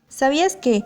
¿Sabías que,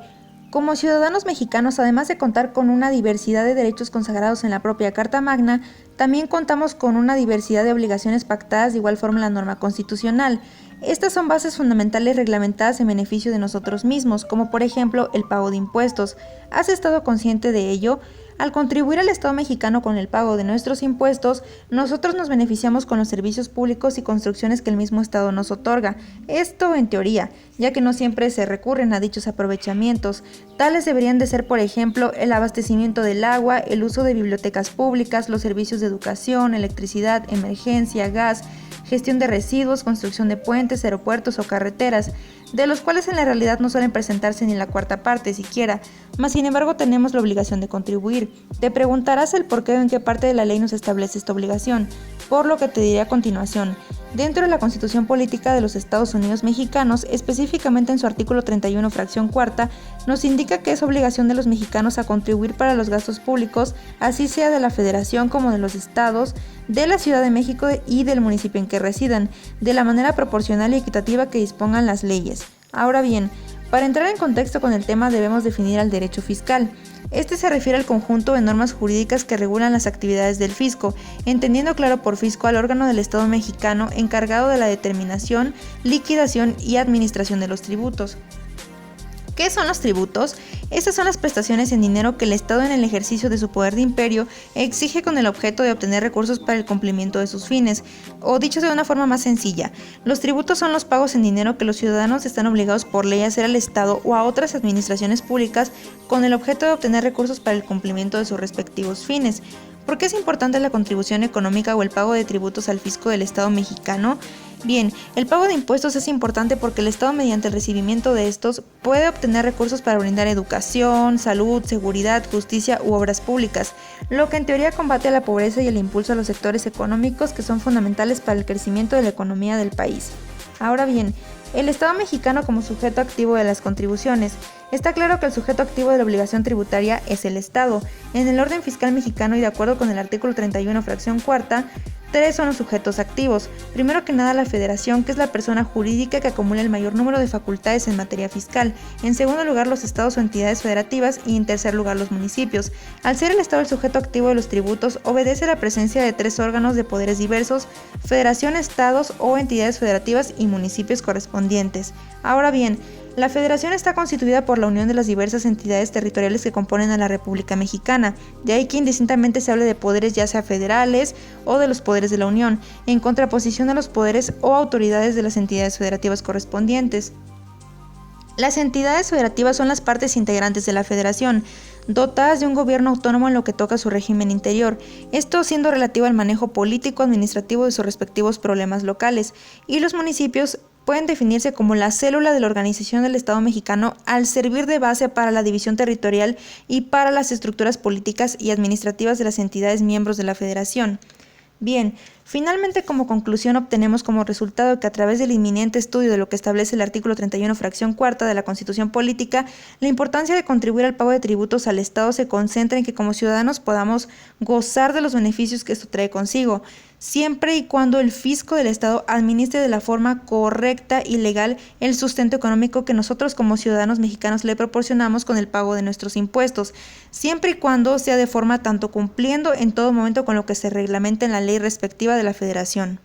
como ciudadanos mexicanos, además de contar con una diversidad de derechos consagrados en la propia Carta Magna, también contamos con una diversidad de obligaciones pactadas de igual forma en la norma constitucional? Estas son bases fundamentales reglamentadas en beneficio de nosotros mismos, como por ejemplo el pago de impuestos. ¿Has estado consciente de ello? Al contribuir al Estado mexicano con el pago de nuestros impuestos, nosotros nos beneficiamos con los servicios públicos y construcciones que el mismo Estado nos otorga. Esto en teoría, ya que no siempre se recurren a dichos aprovechamientos. Tales deberían de ser, por ejemplo, el abastecimiento del agua, el uso de bibliotecas públicas, los servicios de educación, electricidad, emergencia, gas, gestión de residuos, construcción de puentes, aeropuertos o carreteras, de los cuales en la realidad no suelen presentarse ni la cuarta parte siquiera, mas sin embargo tenemos la obligación de contribuir. Te preguntarás el por qué o en qué parte de la ley nos establece esta obligación, por lo que te diré a continuación. Dentro de la Constitución Política de los Estados Unidos Mexicanos, específicamente en su artículo 31, fracción cuarta, nos indica que es obligación de los mexicanos a contribuir para los gastos públicos, así sea de la Federación como de los estados, de la Ciudad de México y del municipio en que residan, de la manera proporcional y equitativa que dispongan las leyes. Ahora bien, para entrar en contexto con el tema debemos definir al derecho fiscal. Este se refiere al conjunto de normas jurídicas que regulan las actividades del fisco, entendiendo claro por fisco al órgano del Estado mexicano encargado de la determinación, liquidación y administración de los tributos. ¿Qué son los tributos? Estas son las prestaciones en dinero que el Estado en el ejercicio de su poder de imperio exige con el objeto de obtener recursos para el cumplimiento de sus fines, o dicho de una forma más sencilla, los tributos son los pagos en dinero que los ciudadanos están obligados por ley a hacer al Estado o a otras administraciones públicas con el objeto de obtener recursos para el cumplimiento de sus respectivos fines. ¿Por qué es importante la contribución económica o el pago de tributos al fisco del Estado mexicano? Bien, el pago de impuestos es importante porque el Estado, mediante el recibimiento de estos, puede obtener recursos para brindar educación, salud, seguridad, justicia u obras públicas, lo que en teoría combate a la pobreza y el impulso a los sectores económicos que son fundamentales para el crecimiento de la economía del país. Ahora bien, el Estado mexicano como sujeto activo de las contribuciones. Está claro que el sujeto activo de la obligación tributaria es el Estado. En el orden fiscal mexicano y de acuerdo con el artículo 31, fracción cuarta, tres son los sujetos activos. Primero que nada, la Federación, que es la persona jurídica que acumula el mayor número de facultades en materia fiscal. En segundo lugar, los estados o entidades federativas y en tercer lugar, los municipios. Al ser el Estado el sujeto activo de los tributos, obedece la presencia de tres órganos de poderes diversos: Federación, estados o entidades federativas y municipios correspondientes. Ahora bien, la Federación está constituida por la unión de las diversas entidades territoriales que componen a la República Mexicana, de ahí que indistintamente se hable de poderes ya sea federales o de los poderes de la Unión, en contraposición a los poderes o autoridades de las entidades federativas correspondientes. Las entidades federativas son las partes integrantes de la Federación, dotadas de un gobierno autónomo en lo que toca a su régimen interior, esto siendo relativo al manejo político-administrativo de sus respectivos problemas locales, y los municipios pueden definirse como la célula de la organización del Estado mexicano al servir de base para la división territorial y para las estructuras políticas y administrativas de las entidades miembros de la Federación. Bien, finalmente como conclusión obtenemos como resultado que a través del inminente estudio de lo que establece el artículo 31, fracción cuarta de la Constitución Política, la importancia de contribuir al pago de tributos al Estado se concentra en que como ciudadanos podamos gozar de los beneficios que esto trae consigo, siempre y cuando el fisco del Estado administre de la forma correcta y legal el sustento económico que nosotros como ciudadanos mexicanos le proporcionamos con el pago de nuestros impuestos, siempre y cuando sea de forma tanto cumpliendo en todo momento con lo que se reglamenta en la ley respectiva de la Federación.